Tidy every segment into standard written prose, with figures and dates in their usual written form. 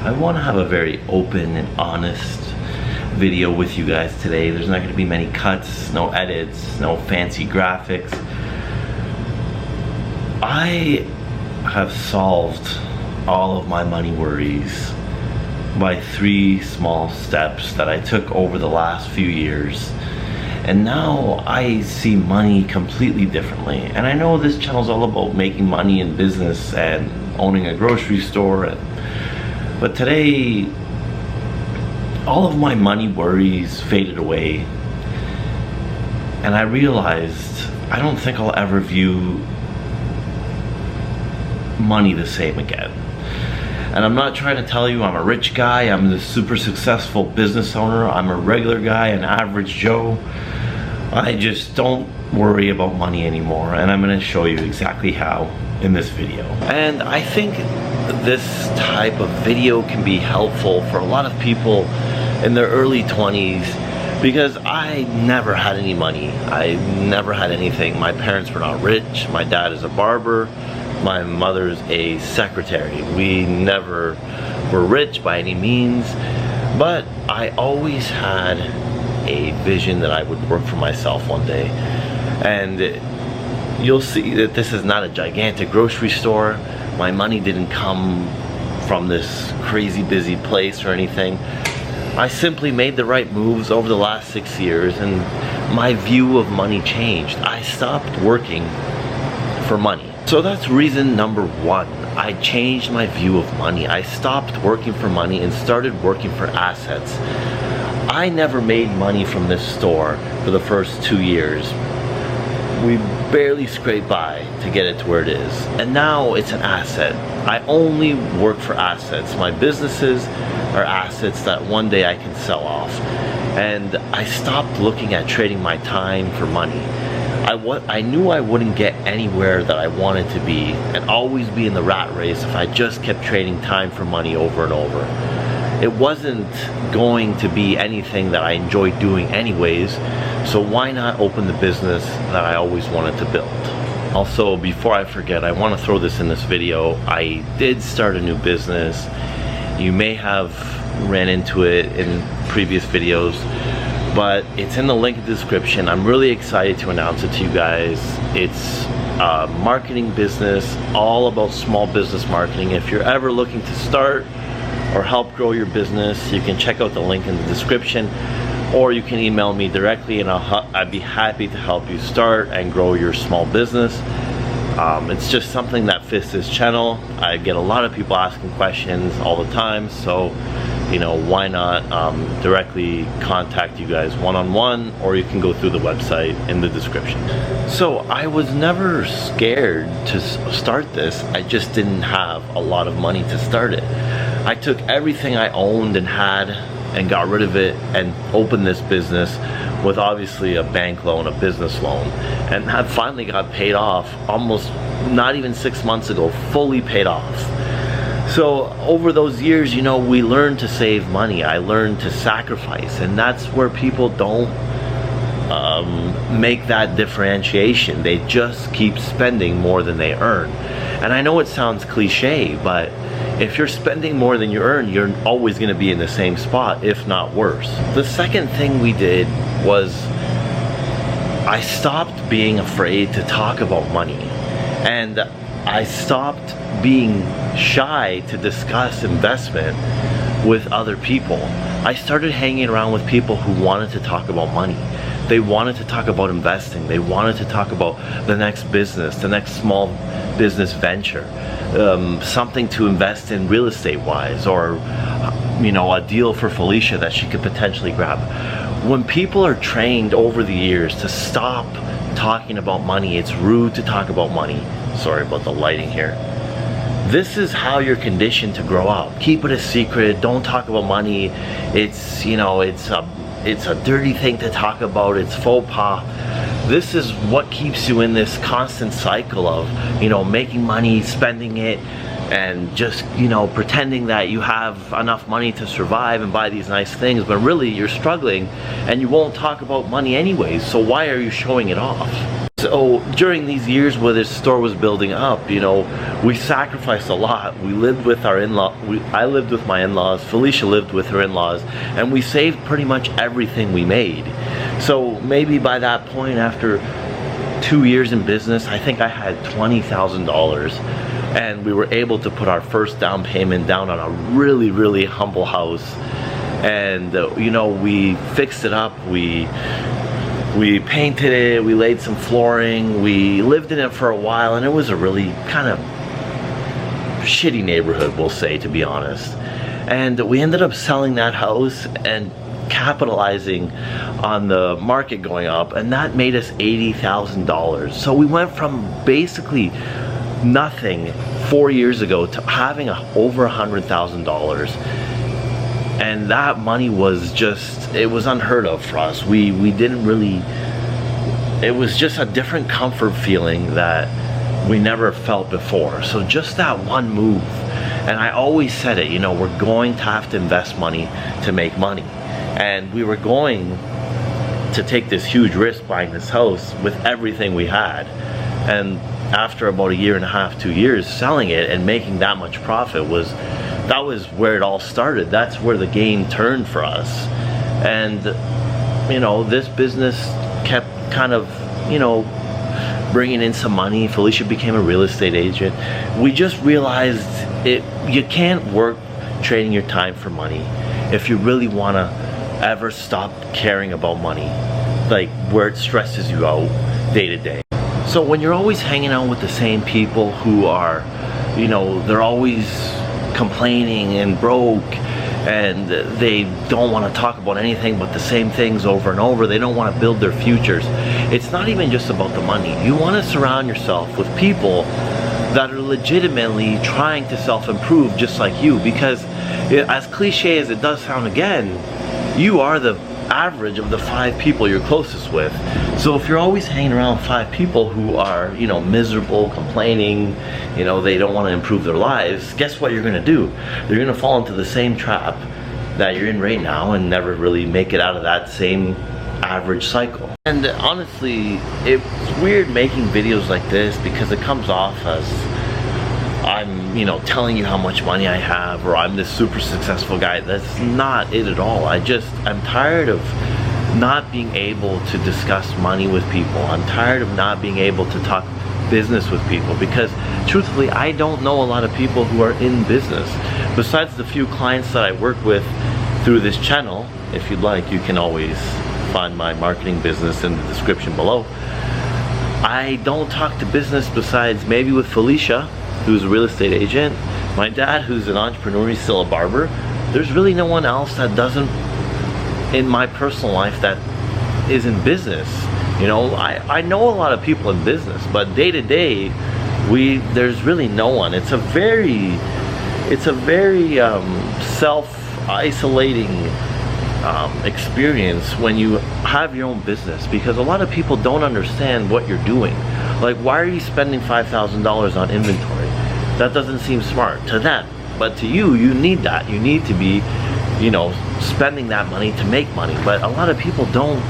I want to have a very open and honest video with you guys today. There's not going to be many cuts, no edits, no fancy graphics. I have solved all of my money worries by 3 small steps that I took over the last few years. And now I see money completely differently. And I know this channel is all about making money in business and owning a grocery store. But today, all of my money worries faded away. And I realized I don't think I'll ever view money the same again. And I'm not trying to tell you I'm a rich guy, I'm the super successful business owner, I'm a regular guy, an average Joe. I just don't worry about money anymore, and I'm going to show you exactly how in this video. And I think this type of video can be helpful for a lot of people in their early 20s, because I never had any money. I never had anything. My parents were not rich. My dad is a barber. My mother's a secretary. We never were rich by any means, but I always had a vision that I would work for myself one day. And you'll see that this is not a gigantic grocery store. My money didn't come from this crazy busy place or anything. I simply made the right moves over the last 6 years, and my view of money changed. I stopped working for money. So that's reason number 1. I changed my view of money. I stopped working for money and started working for assets. I never made money from this store for the first 2 years. We barely scraped by to get it to where it is. And now it's an asset. I only work for assets. My businesses are assets that one day I can sell off. And I stopped looking at trading my time for money. I knew I wouldn't get anywhere that I wanted to be and always be in the rat race if I just kept trading time for money over and over. It wasn't going to be anything that I enjoyed doing anyways, so why not open the business that I always wanted to build? Also, before I forget, I want to throw this in this video. I did start a new business. You may have ran into it in previous videos, but it's in the link in the description. I'm really excited to announce it to you guys. It's a marketing business, all about small business marketing. If you're ever looking to start or help grow your business, you can check out the link in the description, or you can email me directly and I'd be happy to help you start and grow your small business. It's just something that fits this channel. I get a lot of people asking questions all the time, so you know, why not directly contact you guys one-on-one, or you can go through the website in the description. So I was never scared to start this. I just didn't have a lot of money to start it. I took everything I owned and had and got rid of it and opened this business with obviously a bank loan, a business loan, and I finally got paid off almost not even 6 months ago, fully paid off. So over those years, you know, we learned to save money. I learned to sacrifice, and that's where people don't make that differentiation. They just keep spending more than they earn. And I know it sounds cliche, but if you're spending more than you earn, you're always going to be in the same spot, if not worse. The second thing we did was I stopped being afraid to talk about money, and I stopped being shy to discuss investment with other people. I started hanging around with people who wanted to talk about money. They wanted to talk about investing. They wanted to talk about the next business, the next small business venture, something to invest in real estate wise, or you know, a deal for Felicia that she could potentially grab. When people are trained over the years to stop talking about money, it's rude to talk about money. Sorry about the lighting here. This is how you're conditioned to grow up. Keep it a secret. Don't talk about money. It's, you know, it's a dirty thing to talk about. It's faux pas. This is what keeps you in this constant cycle of, you know, making money, spending it, and just, you know, pretending that you have enough money to survive and buy these nice things, but really you're struggling and you won't talk about money anyways, so why are you showing it off? So during these years where this store was building up, you know, we sacrificed a lot. We lived with our in-law. I lived with my in-laws. Felicia lived with her in-laws, and we saved pretty much everything we made. So maybe by that point, after 2 years in business, I think I had $20,000, and we were able to put our first down payment down on a really, really humble house. And you know, we fixed it up. We painted it, we laid some flooring, we lived in it for a while, and it was a really kind of shitty neighborhood, we'll say, to be honest. And we ended up selling that house and capitalizing on the market going up, and that made us $80,000. So we went from basically nothing 4 years ago to having over $100,000. And that money was just, it was unheard of for us. We didn't really, it was just a different comfort feeling that we never felt before. So just that one move, and I always said it, you know, we're going to have to invest money to make money. And we were going to take this huge risk buying this house with everything we had. And after about 1.5 to 2 years selling it and making that much profit that was where it all started. That's where the game turned for us. And you know, this business kept kind of, you know, bringing in some money. Felicia became a real estate agent. We just realized you can't work trading your time for money if you really want to ever stop caring about money, like where it stresses you out day to day. So when you're always hanging out with the same people who are, you know, they're always complaining and broke, and they don't want to talk about anything but the same things over and over. They don't want to build their futures. It's not even just about the money. You want to surround yourself with people that are legitimately trying to self-improve just like you, because as cliche as it does sound, again, you are the average of the 5 people you're closest with. So if you're always hanging around 5 people who are, you know, miserable, complaining, you know, they don't want to improve their lives, guess what you're gonna do? You're gonna fall into the same trap that you're in right now and never really make it out of that same average cycle. And honestly, it's weird making videos like this because it comes off as I'm, you know, telling you how much money I have, or I'm this super successful guy. That's not it at all. I'm tired of not being able to discuss money with people. I'm tired of not being able to talk business with people, because truthfully, I don't know a lot of people who are in business. Besides the few clients that I work with through this channel, if you'd like, you can always find my marketing business in the description below. I don't talk to business besides maybe with Felicia, who's a real estate agent, my dad, who's an entrepreneur, he's still a barber. There's really no one else that doesn't, in my personal life, that is in business. You know, I know a lot of people in business, but day to day, there's really no one. It's a very self-isolating experience when you have your own business, because a lot of people don't understand what you're doing. Like, why are you spending $5,000 on inventory? That doesn't seem smart to them, but to you, you need that. You need to be, you know, spending that money to make money. But a lot of people don't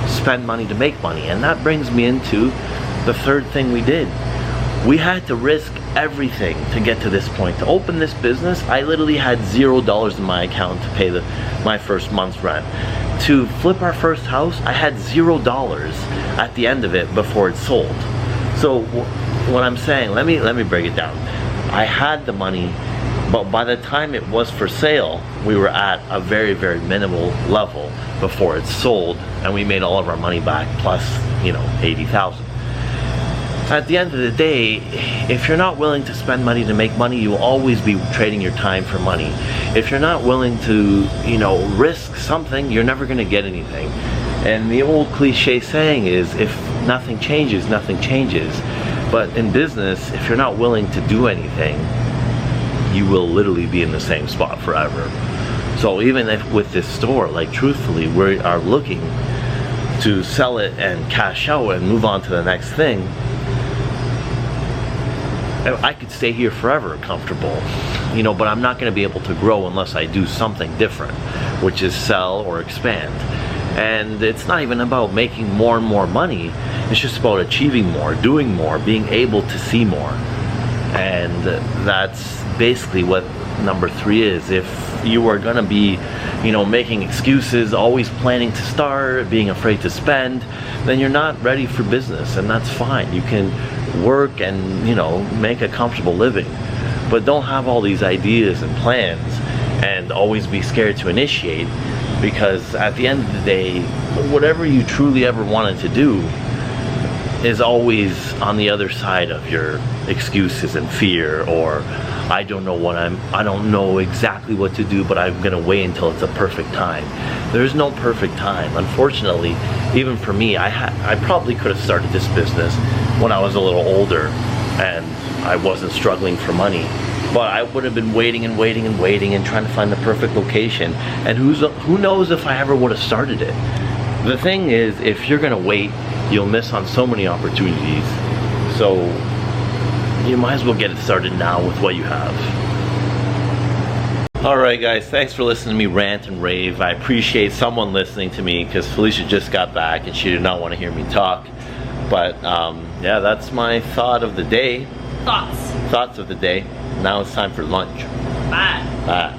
spend money to make money, and that brings me into the third thing we did. We had to risk everything to get to this point. To open this business, I literally had $0 in my account to pay my first month's rent. To flip our first house, I had $0 at the end of it before it sold. So what I'm saying, let me break it down. I had the money, but by the time it was for sale, we were at a very, very minimal level before it sold, and we made all of our money back plus, you know, 80,000. At the end of the day, if you're not willing to spend money to make money, you'll always be trading your time for money. If you're not willing to, you know, risk something, you're never going to get anything. And the old cliche saying is, if nothing changes, nothing changes. But in business, if you're not willing to do anything, you will literally be in the same spot forever. So even if with this store, like, truthfully, we are looking to sell it and cash out and move on to the next thing, I could stay here forever comfortable, you know, but I'm not going to be able to grow unless I do something different, which is sell or expand. And it's not even about making more and more money. It's just about achieving more, doing more, being able to see more. And that's basically what number 3 is. If you are gonna be, you know, making excuses, always planning to start, being afraid to spend, then you're not ready for business, and that's fine. You can work and, you know, make a comfortable living, but don't have all these ideas and plans and always be scared to initiate, because at the end of the day, whatever you truly ever wanted to do is always on the other side of your excuses and fear, or I don't know exactly what to do, but I'm gonna wait until it's a perfect time. There's no perfect time. Unfortunately, even for me, I probably could have started this business when I was a little older and I wasn't struggling for money. But I would have been waiting and waiting and waiting and trying to find the perfect location. And who knows if I ever would have started it. The thing is, if you're gonna wait, you'll miss on so many opportunities. So you might as well get it started now with what you have. Alright guys, thanks for listening to me rant and rave. I appreciate someone listening to me, because Felicia just got back and she did not want to hear me talk. But yeah, that's my thought of the day. Thoughts of the day. Now it's time for lunch. Bye. Bye.